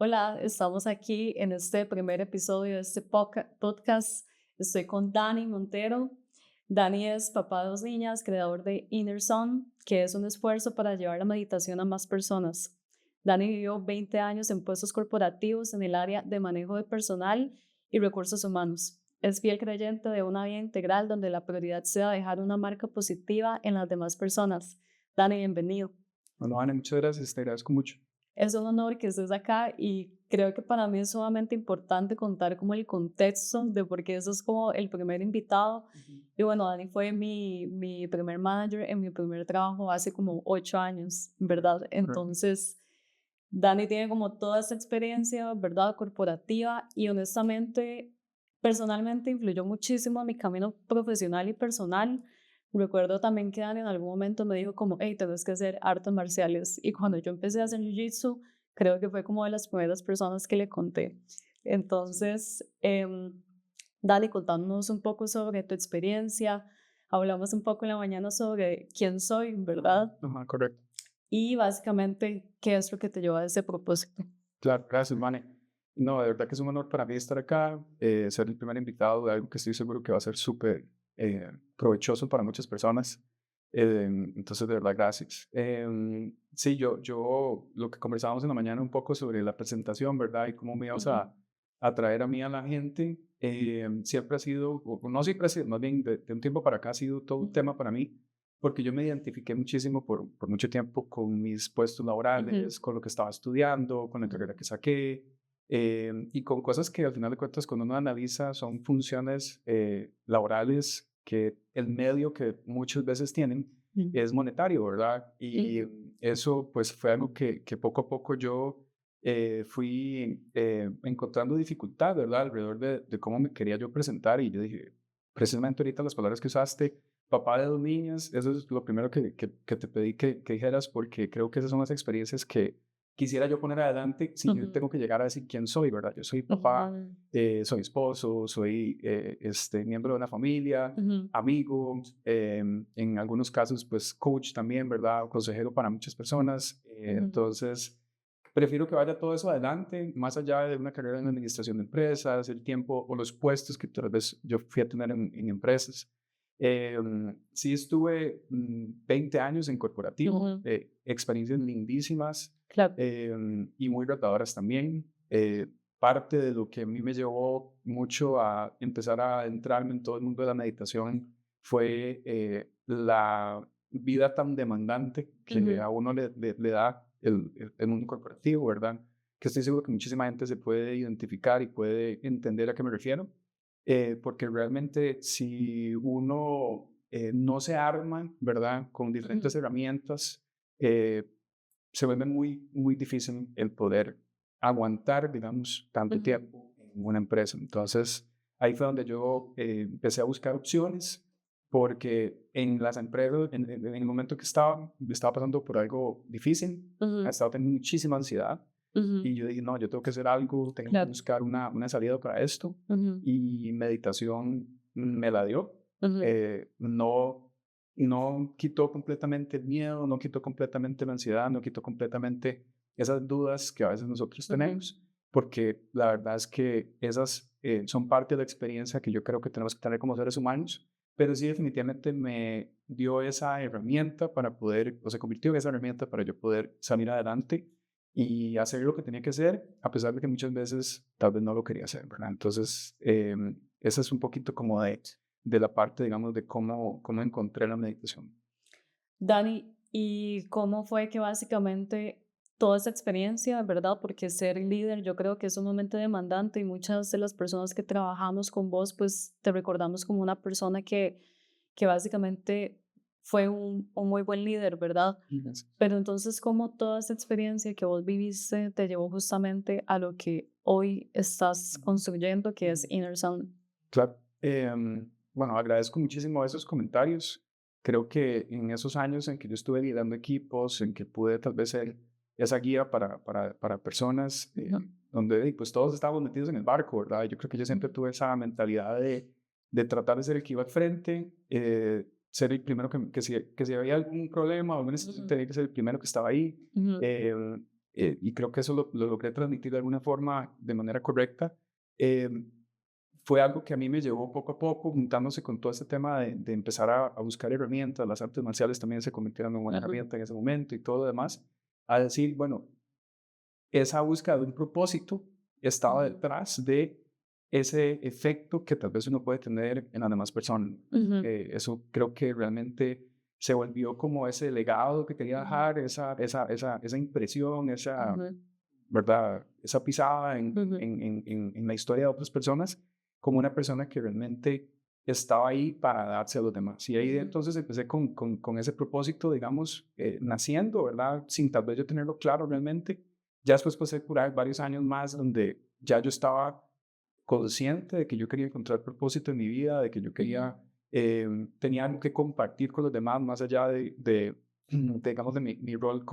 Hola, estamos aquí en este primer episodio de este podcast. Estoy con Dani Montero. Dani es papá de dos niñas, creador de Inner Sun, que es un esfuerzo para llevar la meditación a más personas. Dani vivió 20 años en puestos corporativos en el área de manejo de personal y recursos humanos. Es fiel creyente de una vida integral donde la prioridad sea dejar una marca positiva en las demás personas. Dani, bienvenido. Bueno, Ana, muchas gracias, te agradezco mucho. Es un honor que estés acá y creo que para mí es sumamente importante contar como el contexto de por qué eso es como el primer invitado. Ujú. Y bueno, Dani fue mi primer manager en mi primer trabajo hace como 8 años, ¿verdad? Correcto. Entonces, Dani tiene como toda esa experiencia, ¿verdad? Corporativa y honestamente, personalmente influyó muchísimo en mi camino profesional y personal. Recuerdo también que Dani en algún momento me dijo como, hey, tenés que hacer artes marciales. Y cuando yo empecé a hacer jiu-jitsu, creo que fue como de las primeras personas que le conté. Entonces, Dani, contándonos un poco sobre tu experiencia, hablamos un poco en la mañana sobre quién soy, ¿verdad? Ajá, correcto. Y básicamente, ¿qué es lo que te lleva a ese propósito? Claro, gracias, Vane. No, de verdad que es un honor para mí estar acá, ser el primer invitado de algo que estoy seguro que va a ser súper provechoso para muchas personas. Entonces, de verdad, gracias. Sí, yo lo que conversábamos en la mañana un poco sobre la presentación, ¿verdad? Y cómo me ibas Ujú, a traer a mí a la gente, siempre ha sido, o no siempre ha sido, más bien de un tiempo para acá ha sido todo un tema para mí porque yo me identifiqué muchísimo por mucho tiempo con mis puestos ujú, laborales, con lo que estaba estudiando, con la carrera que saqué, y con cosas que al final de cuentas cuando uno analiza son funciones laborales que el medio que muchas veces tienen ujú, es monetario, ¿verdad? ujú, Y eso pues fue algo que poco a poco yo fui encontrando dificultad, ¿verdad? Alrededor de cómo me quería yo presentar y yo dije, precisamente ahorita las palabras que usaste, papá de dos niñas, eso es lo primero que te pedí que dijeras, porque creo que esas son las experiencias que quisiera yo poner adelante si yo ujú, tengo que llegar a decir quién soy, ¿verdad? Yo soy papá, ujú, soy esposo, soy miembro de una familia, ujú, amigo, en algunos casos, pues coach también, ¿verdad? O consejero para muchas personas. ujú, Entonces, prefiero que vaya todo eso adelante, más allá de una carrera en administración de empresas, el tiempo o los puestos que tal vez yo fui a tener en empresas. Sí estuve 20 años en corporativo, ujú. experiencias lindísimas Claro. y muy retadoras también. Parte de lo que a mí me llevó mucho a empezar a entrarme en todo el mundo de la meditación fue la vida tan demandante que Ujú, a uno le da el mundo corporativo, ¿verdad? Que estoy seguro que muchísima gente se puede identificar y puede entender a qué me refiero, porque realmente si uno no se arma, ¿verdad? Con ujú, diferentes herramientas, eh, se vuelve muy difícil el poder aguantar, digamos, tanto ujú, tiempo en una empresa. Entonces, ahí fue donde yo empecé a buscar opciones, porque en las empresas, en el momento que estaba pasando por algo difícil, ujú, estaba teniendo muchísima ansiedad, ujú. y yo dije, no, yo tengo que hacer algo, tengo que Claro. buscar una salida para esto, Ujú, y meditación me la dio. ujú, No, no quitó completamente el miedo, no quitó completamente la ansiedad, no quitó completamente esas dudas que a veces nosotros ujú. tenemos, porque la verdad es que esas son parte de la experiencia que yo creo que tenemos que tener como seres humanos, pero sí definitivamente me dio esa herramienta para poder, o se convirtió en esa herramienta para yo poder salir adelante y hacer lo que tenía que hacer, a pesar de que muchas veces tal vez no lo quería hacer, ¿verdad? Entonces, esa es un poquito como de la parte, digamos, de cómo encontré la meditación. Dani, ¿y cómo fue que básicamente toda esa experiencia, verdad? Porque ser líder yo creo que es sumamente demandante y muchas de las personas que trabajamos con vos, pues te recordamos como una persona que básicamente fue un muy buen líder, ¿verdad? Yes. Pero entonces, ¿cómo toda esa experiencia que vos viviste te llevó justamente a lo que hoy estás construyendo, que es Inner Sound? Claro. Bueno, agradezco muchísimo esos comentarios. Creo que en esos años en que yo estuve liderando equipos, en que pude tal vez ser esa guía para personas, Ujú, donde pues todos estábamos metidos en el barco, ¿verdad? Yo creo que yo siempre ujú, tuve esa mentalidad de tratar de ser el que iba al frente, ser el primero que si había algún problema o alguna situación, ujú, tenía que ser el primero que estaba ahí. ujú, Eh, y creo que eso lo logré transmitir de alguna forma, de manera correcta, eh, fue algo que a mí me llevó poco a poco, juntándose con todo este tema de empezar a buscar herramientas. Las artes marciales también se convirtieron en una buena Ujú, herramienta en ese momento y todo lo demás, a decir, bueno, esa búsqueda de un propósito estaba ujú, detrás de ese efecto que tal vez uno puede tener en las demás personas. ujú, Eso creo que realmente se volvió como ese legado que quería ujú, dejar, esa impresión, esa, ujú, ¿verdad? Esa pisada ujú, en la historia de otras personas, como una persona que realmente estaba ahí para darse a los demás. Y ahí ujú, entonces empecé con ese propósito, digamos, naciendo, ¿verdad? Sin tal vez yo tenerlo claro realmente. Ya después pasé por ahí varios años más donde ya yo estaba consciente de que yo quería encontrar propósito en mi vida, de que yo ujú, quería, tenía algo que compartir con los demás, más allá digamos, de mi rol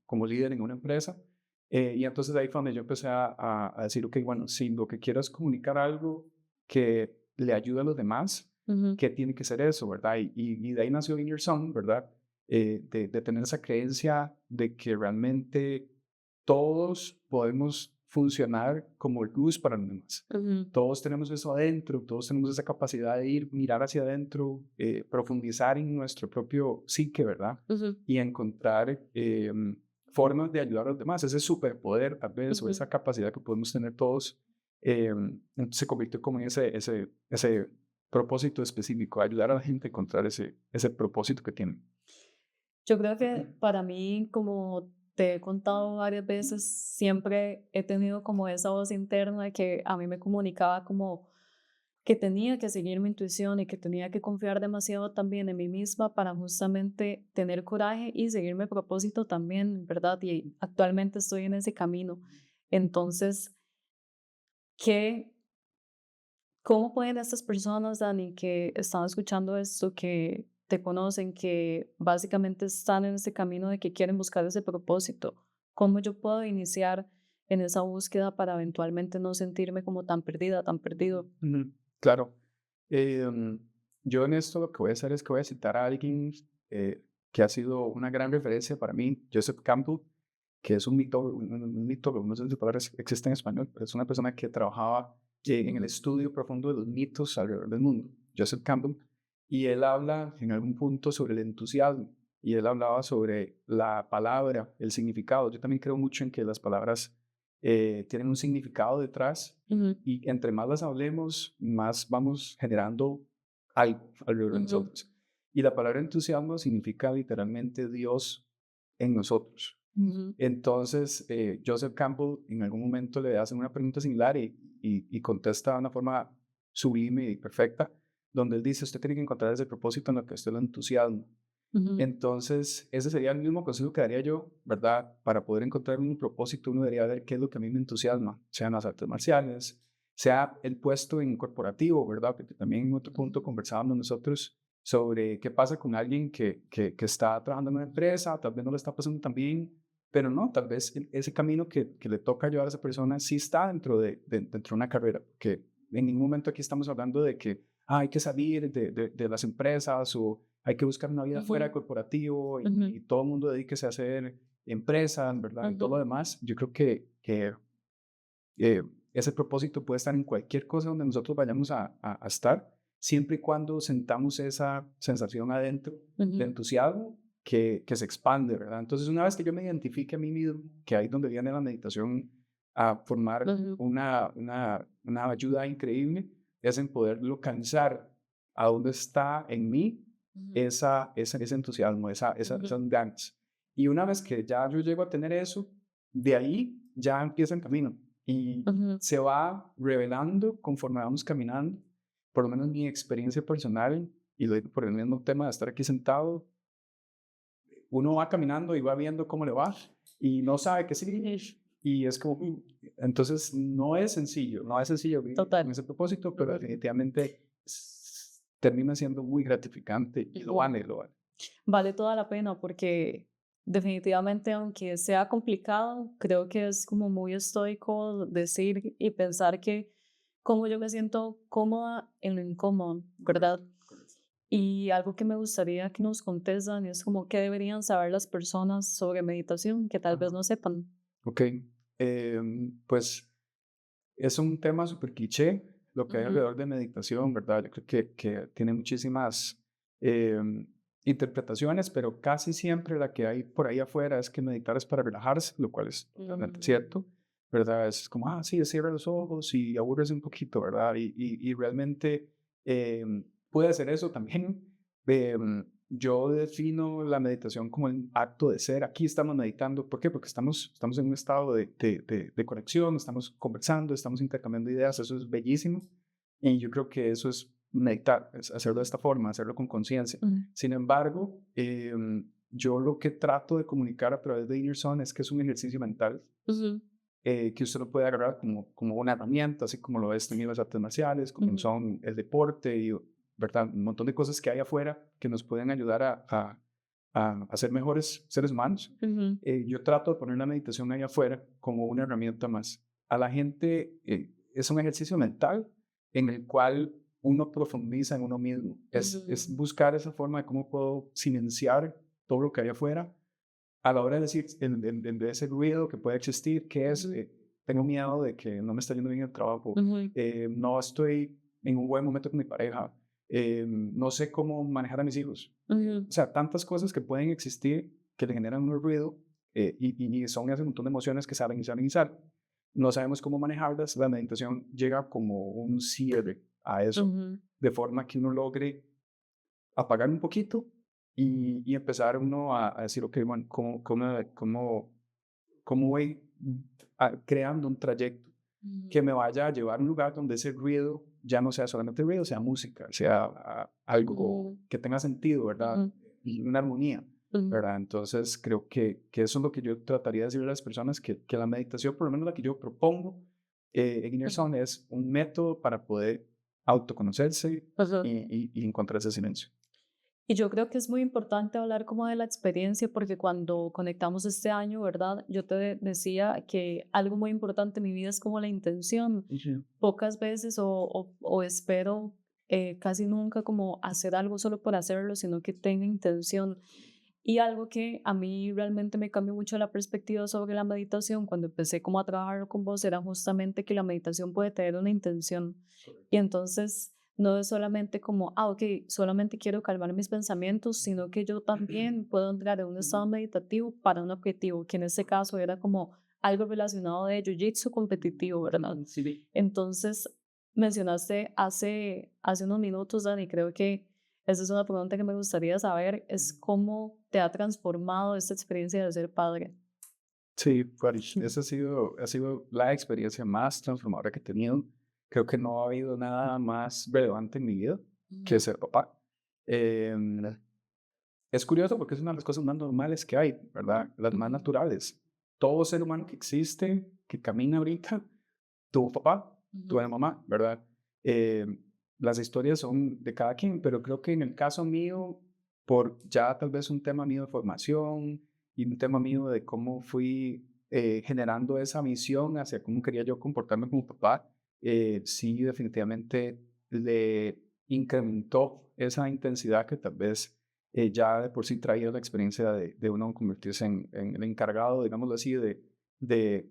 como líder en una empresa. Y entonces ahí fue donde yo empecé a decir, ok, bueno, si lo que quiero es comunicar algo que le ayude a los demás, ujú, ¿qué tiene que ser eso, verdad? Y de ahí nació In Your Song, ¿verdad? De tener esa creencia de que realmente todos podemos funcionar como luz para los demás. ujú, Todos tenemos eso adentro, todos tenemos esa capacidad de ir, mirar hacia adentro, profundizar en nuestro propio psique, ¿verdad? ujú, Y encontrar formas de ayudar a los demás. Ese superpoder, tal vez, o ujú. esa capacidad que podemos tener todos, se convirtió como en ese propósito específico, ayudar a la gente a encontrar ese propósito que tienen. Yo creo que para mí, como te he contado varias veces, siempre he tenido como esa voz interna que a mí me comunicaba como que tenía que seguir mi intuición y que tenía que confiar demasiado también en mí misma para justamente tener coraje y seguir mi propósito también, ¿verdad? Y actualmente estoy en ese camino. Entonces, ¿qué, cómo pueden estas personas, Dani, que están escuchando esto, que te conocen, que básicamente están en ese camino de que quieren buscar ese propósito? ¿Cómo yo puedo iniciar en esa búsqueda para eventualmente no sentirme como tan perdida, tan perdido? Ujú, claro. Em, yo en esto lo que voy a hacer es que voy a citar a alguien que ha sido una gran referencia para mí, Joseph Campbell, que es un mitólogo, no sé si su palabra existe en español, pero es una persona que trabajaba en el Ujú, estudio profundo de los mitos alrededor del mundo, Joseph Campbell, y él habla en algún punto sobre el entusiasmo, y él hablaba sobre la palabra, el significado. Yo también creo mucho en que las palabras tienen un significado detrás ujú, y entre más las hablemos, más vamos generando algo alrededor de ujú, nosotros. Y la palabra entusiasmo significa literalmente Dios en nosotros. ujú, Entonces, Joseph Campbell en algún momento le hacen una pregunta similar y contesta de una forma sublime y perfecta, donde él dice, usted tiene que encontrar ese propósito en lo que usted lo entusiasma. ujú, Entonces, ese sería el mismo consejo que daría yo, ¿verdad? Para poder encontrar un propósito, uno debería ver qué es lo que a mí me entusiasma, sean las artes marciales, sea el puesto en corporativo, ¿verdad? Porque también en otro punto ujú, conversábamos nosotros sobre qué pasa con alguien que está trabajando en una empresa, tal vez no le está pasando tan bien, pero no, tal vez ese camino que le toca llevar a esa persona sí está dentro de una carrera, que en ningún momento aquí estamos hablando de que hay que salir de las empresas o hay que buscar una vida fuera ujú, de corporativo ujú, y todo el mundo dedíquese a hacer empresas, ¿verdad? Y todo lo ujú, demás. Yo creo que eh, ese propósito puede estar en cualquier cosa donde nosotros vayamos a estar, siempre y cuando sentamos esa sensación adentro de ujú, entusiasmo que se expande, ¿verdad? Entonces, una vez que yo me identifique a mí mismo, que ahí es donde viene la meditación a formar ujú, una ayuda increíble, es en poder localizar a dónde está en mí ujú, ese entusiasmo, ujú, esas ganas. Y una vez que ya yo llego a tener eso, de ahí ya empieza el camino y ujú. se va revelando conforme vamos caminando. Por lo menos mi experiencia personal, y lo digo por el mismo tema de estar aquí sentado, uno va caminando y va viendo cómo le va y no sabe qué sigue. Y es como, entonces no es sencillo, no es sencillo vivir con Total. ese propósito, pero definitivamente termina siendo muy gratificante y lo Ujú. vale, lo vale. Vale toda la pena porque definitivamente, aunque sea complicado, creo que es como muy estoico decir y pensar que como yo me siento cómoda en lo incómodo, ¿verdad? Correcto, correcto. Y algo que me gustaría que nos contes, Dani, es como qué deberían saber las personas sobre meditación que tal vez Ajá. no sepan. Ok, pues es un tema súper cliché lo que hay Ujú, alrededor de meditación, ¿verdad? Yo creo que tiene muchísimas em, interpretaciones, pero casi siempre la que hay por ahí afuera es que meditar es para relajarse, lo cual es totalmente ujú, cierto, ¿verdad? Es como, ah, sí, cierra los ojos y aburres un poquito, ¿verdad? Y realmente puede ser eso también. Yo defino la meditación como el acto de ser. Aquí estamos meditando. ¿Por qué? Porque estamos en un estado de conexión, estamos conversando, estamos intercambiando ideas. Eso es bellísimo. Y yo creo que eso es meditar, es hacerlo de esta forma, hacerlo con conciencia. ujú, Sin embargo, yo lo que trato de comunicar a través de Inner Sun es que es un ejercicio mental ujú, que usted lo puede agarrar como una herramienta, así como lo es también las artes marciales, como ujú, son el deporte y, ¿verdad? Un montón de cosas que hay afuera que nos pueden ayudar a ser mejores seres humanos. ujú, Yo trato de poner la meditación ahí afuera como una herramienta más. A la gente es un ejercicio mental en el cual uno profundiza en uno mismo. Es ujú, buscar esa forma de cómo puedo silenciar todo lo que hay afuera a la hora de decir, de ese ruido que puede existir, ¿qué es? ujú, Tengo miedo de que no me está yendo bien el trabajo, ujú, no estoy en un buen momento con mi pareja, no sé cómo manejar a mis hijos. ujú, O sea, tantas cosas que pueden existir que le generan un ruido y son ese montón de emociones que salen y salen y salen. No sabemos cómo manejarlas. La meditación llega como un cierre a eso, ujú, de forma que uno logre apagar un poquito y empezar uno a decir, ok, bueno, ¿cómo voy creando un trayecto ujú, que me vaya a llevar a un lugar donde ese ruido ya no sea solamente ruido, sea música, sea algo ujú, que tenga sentido, ¿verdad? ujú, Y una armonía, ujú, ¿verdad? Entonces creo que eso es lo que yo trataría de decirle a las personas, que la meditación, por lo menos la que yo propongo en Inner ujú, Sound, es un método para poder autoconocerse ujú. y encontrar ese silencio. Y yo creo que es muy importante hablar como de la experiencia, porque cuando conectamos este año, ¿verdad? Yo te decía que algo muy importante en mi vida es como la intención. Ujú. Pocas veces o espero casi nunca como hacer algo solo por hacerlo, sino que tenga intención. Y algo que a mí realmente me cambió mucho la perspectiva sobre la meditación cuando empecé como a trabajar con vos era justamente que la meditación puede tener una intención. Y entonces no es solamente como, ah, ok, solamente quiero calmar mis pensamientos, sino que yo también puedo entrar en un estado meditativo para un objetivo, que en este caso era como algo relacionado de jiu-jitsu competitivo, ¿verdad? Sí. Entonces, mencionaste hace unos minutos, Dani, creo que esa es una pregunta que me gustaría saber, es cómo te ha transformado esta experiencia de ser padre. Sí, pues esa ha sido la experiencia más transformadora que he tenido. Creo que no ha habido nada más relevante en mi vida que Ujú, ser papá. Em, es curioso porque es una de las cosas más normales que hay, ¿verdad? Las más ujú, naturales. Todo ser humano que existe, que camina ahorita, tuvo papá, tuvo ujú, una mamá, ¿verdad? Em, las historias son de cada quien, pero creo que en el caso mío, por ya tal vez un tema mío de formación y un tema mío de cómo fui generando esa visión hacia cómo quería yo comportarme como papá, sí definitivamente le incrementó esa intensidad que tal vez ya de por sí traía la experiencia de uno convertirse en el encargado, digámoslo así, de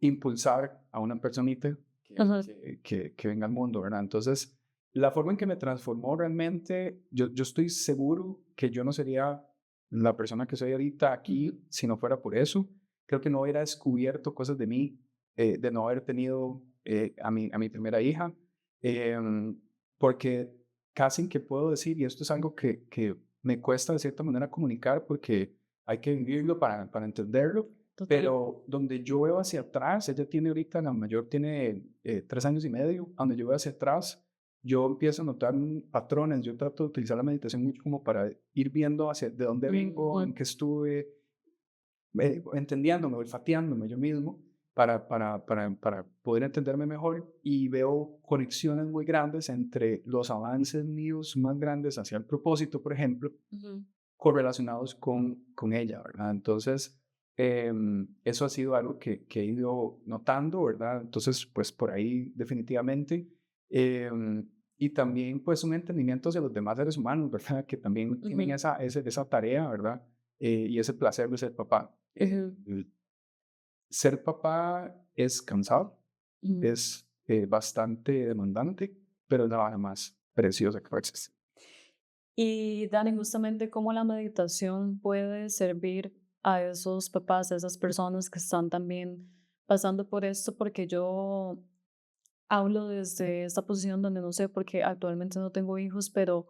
impulsar a una personita ujú, que venga al mundo, ¿verdad? Entonces, la forma en que me transformó realmente, yo estoy seguro que yo no sería la persona que soy ahorita ujú, aquí si no fuera por eso. Creo que no hubiera descubierto cosas de mí, de no haber tenido a mi primera hija, em, porque casi que puedo decir, y esto es algo que me cuesta de cierta manera comunicar porque hay que vivirlo para entenderlo, total. pero donde yo veo hacia atrás, ella tiene ahorita, la mayor tiene 3 años y medio, donde yo veo hacia atrás, yo empiezo a notar patrones, yo trato de utilizar la meditación mucho como para ir viendo hacia de dónde vengo, Ujú, en qué estuve, entendiéndome, olfateándome yo mismo para poder entenderme mejor y veo conexiones muy grandes entre los avances míos más grandes hacia el propósito, por ejemplo, ujú, correlacionados con ella, ¿verdad? Entonces, eso ha sido algo que he ido notando, ¿verdad? Entonces, pues por ahí definitivamente. y también pues un entendimiento hacia los demás seres humanos, ¿verdad? Que también tienen Ujú, esa tarea, ¿verdad? Y ese placer de ser papá. ujú, Ser papá es cansado, ujú. es bastante demandante, pero es la vara más preciosa que puede existir. Y Dani, justamente cómo la meditación puede servir a esos papás, a esas personas que están también pasando por esto, porque yo hablo desde esta posición donde no sé, porque actualmente no tengo hijos, pero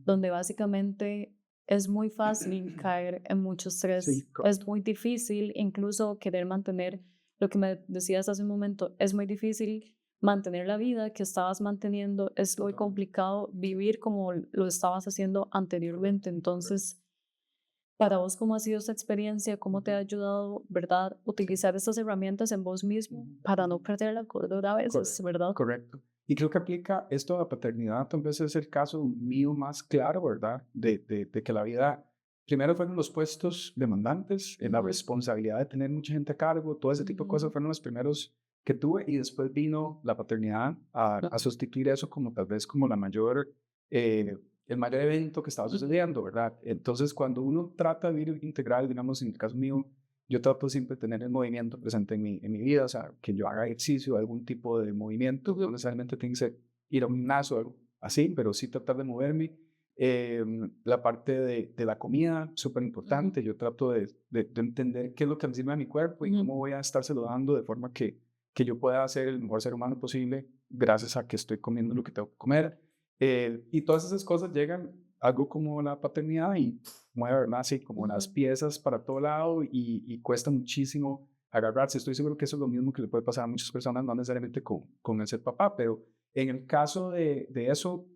donde básicamente es muy fácil caer en mucho estrés, Sí, es correcto. muy difícil incluso querer mantener lo que me decías hace un momento, es muy difícil mantener la vida que estabas manteniendo, es muy Totalmente. complicado vivir como lo estabas haciendo anteriormente. Correcto. Entonces, para vos, ¿cómo ha sido esta experiencia? ¿Cómo te ha Ujú. ayudado, verdad, Sí. utilizar estas herramientas en vos mismo Ujú, para no ujú. perder la cordura a veces, Correcto, verdad? correcto. Y creo que aplica esto a la paternidad, tal vez es el caso mío más claro, ¿verdad? De que la vida, primero fueron los puestos demandantes, la Ujú, responsabilidad de tener mucha gente a cargo, todo ese tipo de cosas ujú, fueron los primeros que tuve y después vino la paternidad a claro, sustituir eso como tal vez como la mayor, el mayor evento que estaba ujú, sucediendo, ¿verdad? Entonces, cuando uno trata de vivir integral, digamos, en el caso mío, yo trato siempre de tener el movimiento presente en mi vida, o sea, que yo haga ejercicio, algún tipo de movimiento, no ujú, necesariamente tiene que ser ir a un gimnasio o algo así, pero sí tratar de moverme. La parte de la comida, súper ujú, importante, yo trato de entender qué es lo que me sirve a mi cuerpo y ujú, cómo voy a estar saludando de forma que yo pueda ser el mejor ser humano posible gracias a que estoy comiendo lo que tengo que comer. Y todas esas cosas llegan algo como la paternidad y mueve, ¿verdad? Así como las ujú. piezas para todo lado y cuesta muchísimo agarrarse. Estoy seguro que eso es lo mismo que le puede pasar a muchas personas, no necesariamente con el ser papá, pero en el caso de eso,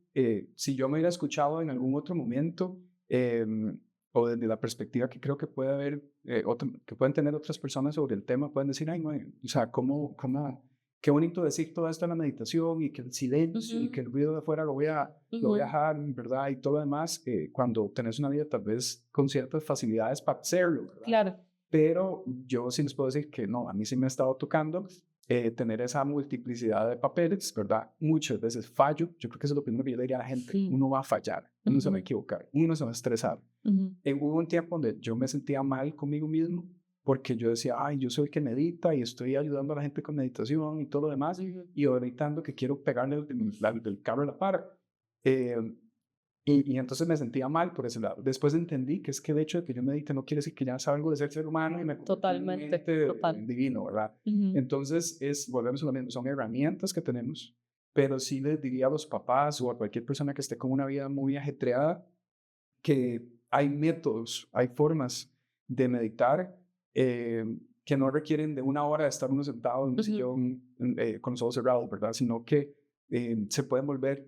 si yo me hubiera escuchado en algún otro momento, o desde la perspectiva que creo que puede haber, que pueden tener otras personas sobre el tema, pueden decir, ay, no, o sea, qué bonito decir todo esto en la meditación y que el silencio y que Ujú, el ruido de afuera lo voy a ujú, dejar, ¿verdad? Y todo lo demás, cuando tenés una vida tal vez con ciertas facilidades para hacerlo, ¿verdad? claro. Pero yo sí les puedo decir que no, a mí sí me ha estado tocando tener esa multiplicidad de papeles, ¿verdad? Muchas veces fallo, yo creo que eso es lo primero que yo le diría a la gente, Sí. uno va a fallar, uno se va a Ujú, equivocar, uno se va a estresar. ujú, Hubo un tiempo donde yo me sentía mal conmigo mismo porque yo decía, ay, yo soy el que medita y estoy ayudando a la gente con meditación y todo lo demás, ujú. y ahorita ando que quiero pegarle del carro a la par. Eh, y entonces me sentía mal por ese lado. Después entendí que es que el hecho de que yo medite no quiere decir que ya salgo de ser humano y me convertí en un Totalmente, ente total. divino, ¿verdad? Ujú, Entonces, volvemos a lo mismo, son herramientas que tenemos, pero sí les diría a los papás o a cualquier persona que esté con una vida muy ajetreada que hay métodos, hay formas de meditar que no requieren de una hora de estar uno sentado en un ujú, sillón con los ojos cerrados, ¿verdad? Sino que se pueden volver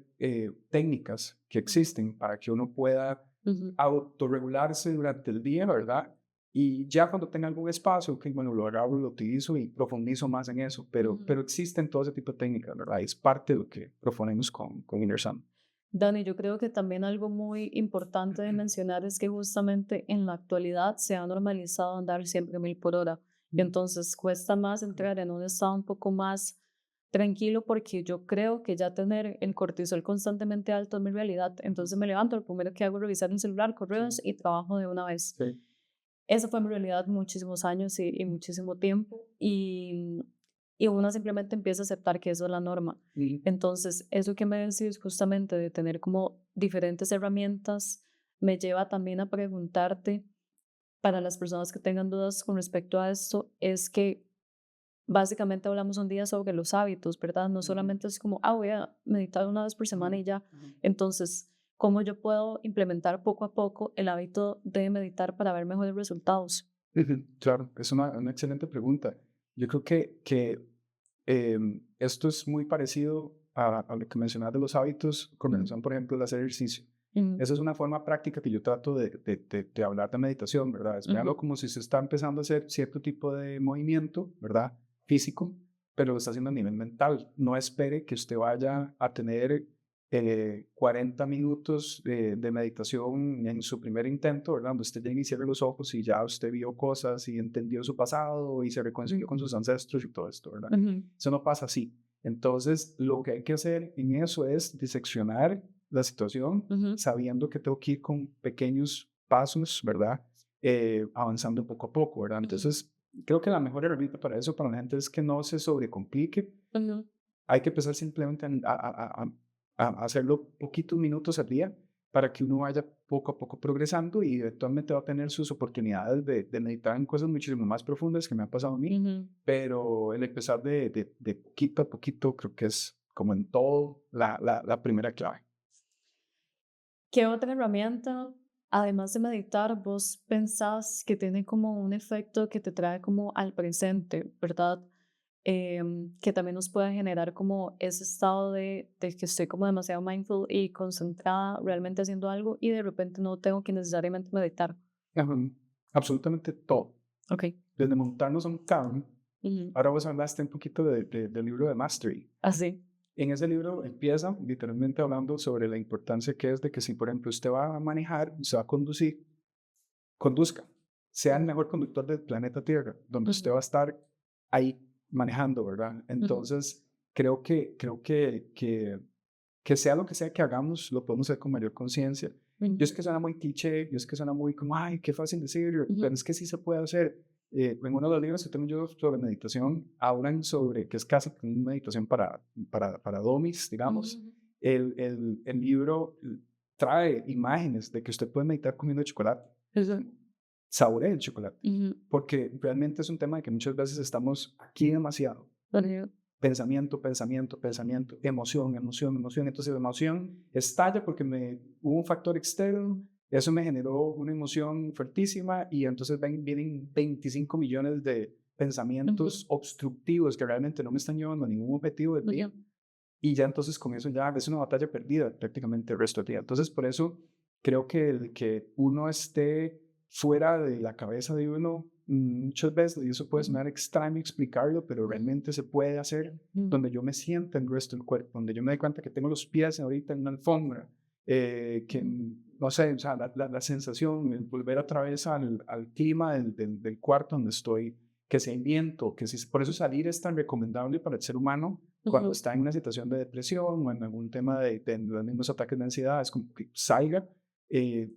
técnicas que ujú, existen para que uno pueda ujú, autorregularse durante el día, ¿verdad? Y ya cuando tenga algún espacio, ok, bueno, lo agarro, lo utilizo y profundizo más en eso, ujú. pero existen todo ese tipo de técnicas, ¿verdad? Es parte de lo que proponemos con Inner Sun. Dani, yo creo que también algo muy importante de mencionar es que justamente en la actualidad se ha normalizado andar siempre a 1000 por hora. Y entonces cuesta más entrar en un estado un poco más tranquilo porque yo creo que ya tener el cortisol constantemente alto es mi realidad. Entonces me levanto, lo primero que hago es revisar mi celular, correos Sí, y trabajo de una vez. sí. Esa fue mi realidad muchísimos años y muchísimo tiempo. Y uno simplemente empieza a aceptar que eso es la norma. Ujú. Entonces, eso que me decís justamente de tener como diferentes herramientas me lleva también a preguntarte, para las personas que tengan dudas con respecto a esto, es que básicamente hablamos un día sobre los hábitos, ¿verdad? No Ujú, solamente es como, voy a meditar una vez por ujú, semana y ya. ujú. Entonces, ¿cómo yo puedo implementar poco a poco el hábito de meditar para ver mejores resultados? Ujú, claro, es una excelente pregunta. Yo creo que esto es muy parecido a lo que mencionas de los hábitos, con Ujú, relación, por ejemplo, al hacer ejercicio. ujú, Esa es una forma práctica que yo trato de hablar de meditación, ¿verdad? Es ujú, véalo como si se está empezando a hacer cierto tipo de movimiento, ¿verdad? Físico, pero lo está haciendo a nivel mental. No espere que usted vaya a tener 40 minutos de meditación en su primer intento, ¿verdad? Donde usted llegue y cierre los ojos y ya usted vio cosas y entendió su pasado y se reconcilió con sus ancestros y todo esto, ¿verdad? ujú, Eso no pasa así. Entonces, lo que hay que hacer en eso es diseccionar la situación, sabiendo que tengo que ir con pequeños pasos, ¿verdad? Avanzando poco a poco, ¿verdad? Entonces, creo que la mejor herramienta para eso, para la gente, es que no se sobrecomplique. Hay que empezar simplemente a hacerlo poquitos minutos al día para que uno vaya poco a poco progresando y eventualmente va a tener sus oportunidades de meditar en cosas muchísimo más profundas que me han pasado a mí, pero el empezar de poquito a poquito creo que es, como en todo, la primera clave. ¿Qué otra herramienta, además de meditar, vos pensás que tiene como un efecto que te trae como al presente, ¿verdad? Que también nos puede generar como ese estado de que estoy como demasiado mindful y concentrada realmente haciendo algo y de repente no tengo que necesariamente meditar. Ajá, absolutamente todo. Ok. Desde montarnos a un carro, Ujú. ahora vos hablaste un poquito del libro de Mastery. Así. En ese libro empieza literalmente hablando sobre la importancia que es de que si, por ejemplo, usted va a manejar, se va a conducir, conduzca, sea el mejor conductor del planeta Tierra, donde usted Ujú, va a estar ahí manejando, ¿verdad? ujú, Entonces, creo que sea lo que sea que hagamos, lo podemos hacer con mayor conciencia. Yo ujú, es que suena muy cliché, yo es que suena muy como, ay, qué fácil decir, ujú, pero es que sí se puede hacer. En uno de los libros que tengo yo sobre meditación, hablan sobre, que es casi como una meditación para domis, digamos. ujú, El libro trae imágenes de que usted puede meditar comiendo chocolate, ujú. saboree el chocolate, Ujú, porque realmente es un tema de que muchas veces estamos aquí demasiado. ujú, Pensamiento, pensamiento, pensamiento, emoción, emoción, emoción. Entonces la emoción estalla porque hubo un factor externo, eso me generó una emoción fuertísima y entonces vienen 25 millones de ujú, pensamientos obstructivos que realmente no me están llevando a ningún objetivo del día. ujú, Y ya entonces con eso ya es una batalla perdida prácticamente el resto del día. Entonces por eso creo que el que uno esté fuera de la cabeza de uno muchas veces, y eso puede ujú, sonar extraño explicarlo, pero ujú, realmente se puede hacer ujú, donde yo me sienta en el resto del cuerpo, donde yo me doy cuenta que tengo los pies ahorita en una alfombra, que ujú, no sé, o sea, la sensación, el volver otra vez al clima del cuarto donde estoy, que sea viento, que si, por eso salir es tan recomendable para el ser humano cuando ujú, está en una situación de depresión o en algún tema de los mismos ataques de ansiedad, es como que salga,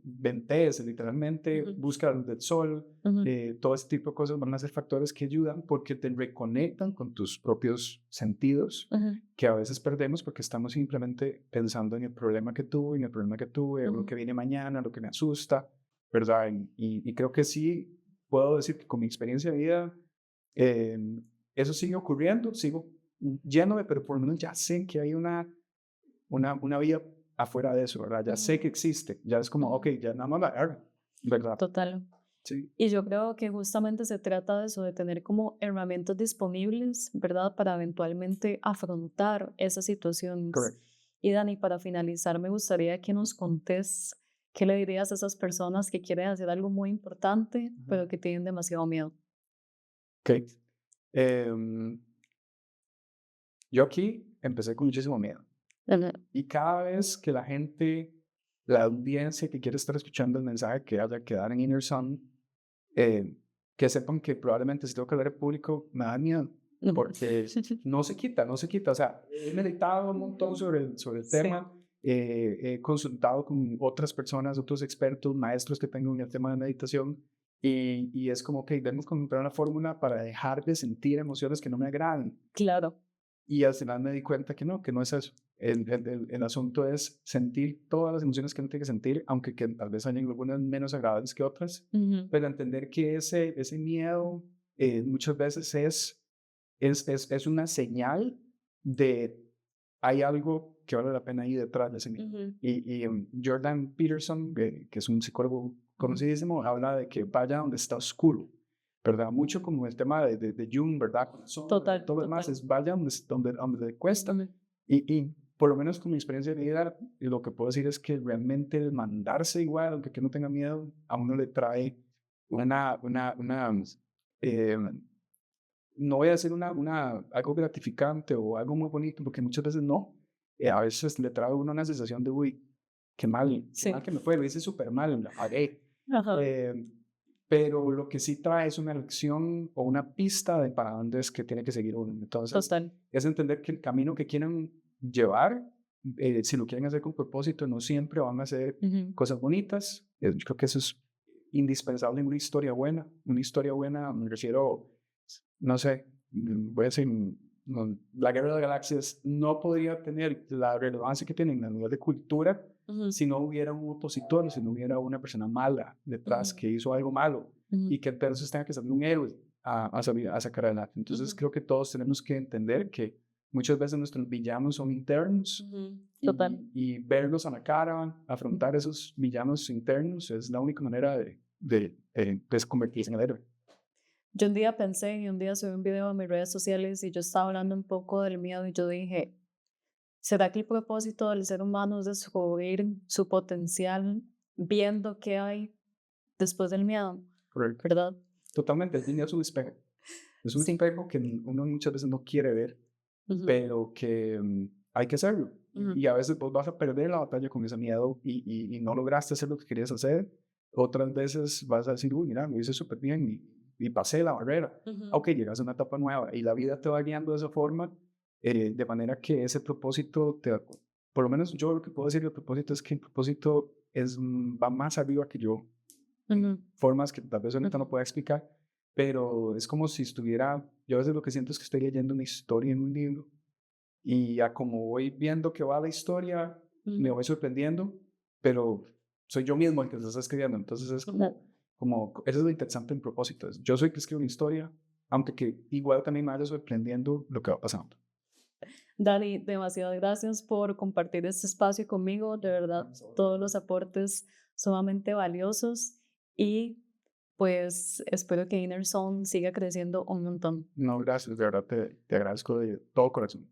ventéese literalmente, ujú, busca la luz del sol, ujú, todo ese tipo de cosas van a ser factores que ayudan porque te reconectan con tus propios sentidos ujú, que a veces perdemos porque estamos simplemente pensando en el problema que tuve, en el problema que tuve, o lo ujú. que viene mañana, lo que me asusta, ¿verdad? Y creo que sí puedo decir que con mi experiencia de vida, eh, eso sigue ocurriendo, sigo yéndome, pero por lo menos ya sé que hay una vía afuera de eso, ¿verdad? Ya sé Ujú, que existe, ya es como, ok, ujú. ya nada más la hago, ¿verdad? Total. Sí, Y yo creo que justamente se trata de eso, de tener como herramientas disponibles, ¿verdad? Para eventualmente afrontar esas situaciones. correcto. Y Dani, para finalizar, me gustaría que nos contés qué le dirías a esas personas que quieren hacer algo muy importante, Ujú. pero que tienen demasiado miedo. Ok. Em, yo aquí empecé con muchísimo miedo. Ujú, Y cada vez que la gente, la audiencia que quiere estar escuchando el mensaje que haya que dar en Inner Sun, eh, que sepan que probablemente si tengo que hablar en público me da miedo, ujú. porque no se quita, no se quita. O sea, he meditado un montón sobre el Sí, tema, he consultado con otras personas, otros expertos, maestros que tengo en el tema de meditación, y es como que debemos encontrar una fórmula para dejar de sentir emociones que no me agradan. claro. Y al final me di cuenta que no es eso. El asunto es sentir todas las emociones que uno tiene que sentir, aunque que tal vez hayan algunas menos agradables que otras, Ujú, pero entender que ese miedo muchas veces es una señal de hay algo que vale la pena ir detrás de ese miedo. ujú, Y Jordan Peterson, que es un psicólogo ujú. conocidísimo, habla de que vaya donde está oscuro, ¿verdad? Mucho como el tema de Jung, ¿verdad? Con las sombras y Total, todo lo demás, total. es vaya donde le cuesta. Ujú, Y por lo menos con mi experiencia de vida, lo que puedo decir es que realmente el mandarse igual, aunque que no tenga miedo, a uno le trae una eh, no voy a decir algo gratificante o algo muy bonito, porque muchas veces no. A veces le trae a uno una sensación de, uy, qué mal sí. que me fue, lo hice súper mal, la pagué. Ajá. Eh, pero lo que sí trae es una lección o una pista de para dónde es que tiene que seguir uno. Entonces, Total. es entender que el camino que quieren llevar, si lo quieren hacer con propósito, no siempre van a ser Ujú, cosas bonitas. Yo creo que eso es indispensable en una historia buena. Una historia buena, me refiero, no sé, voy a decir, la Guerra de las Galaxias no podría tener la relevancia que tienen a nivel de cultura ujú, si no hubiera un opositor, si no hubiera una persona mala detrás ujú, que hizo algo malo ujú, y que entonces tenga que salir un héroe a sacar adelante. Entonces ujú, creo que todos tenemos que entender que muchas veces nuestros villanos son internos ujú. Total. y verlos a la cara, Ujú. afrontar esos villanos internos es la única manera de convertirse en el héroe. Yo un día pensé y un día subí un video a mis redes sociales y yo estaba hablando un poco del miedo y yo dije, ¿será que el propósito del ser humano es descubrir su potencial viendo qué hay después del miedo? Correcto. ¿Verdad? Totalmente, el cine es un espejo. Es un Sí. espejo que uno muchas veces no quiere ver, Ujú, pero que hay que hacerlo. ujú, Y a veces vos vas a perder la batalla con ese miedo y no lograste hacer lo que querías hacer. Otras veces vas a decir, uy, mira, lo hice súper bien y pasé la barrera. ujú, Ok, llegas a una etapa nueva y la vida te va guiando de esa forma, de manera que ese propósito, por lo menos yo lo que puedo decir del propósito es que el propósito va más arriba que yo, ujú, formas que tal vez ahorita ujú, no pueda explicar, pero es como si estuviera, yo a veces lo que siento es que estoy leyendo una historia en un libro y a como voy viendo que va la historia, me ujú, voy sorprendiendo, pero soy yo mismo el que lo está escribiendo, entonces es ujú. eso es lo interesante en propósito, yo soy el que escribo una historia, aunque que igual también me vaya sorprendiendo lo que va pasando. Dani, demasiadas gracias por compartir este espacio conmigo. De verdad, todos los aportes sumamente valiosos y pues espero que Inner Zone siga creciendo un montón. No, gracias, de verdad te agradezco de todo corazón.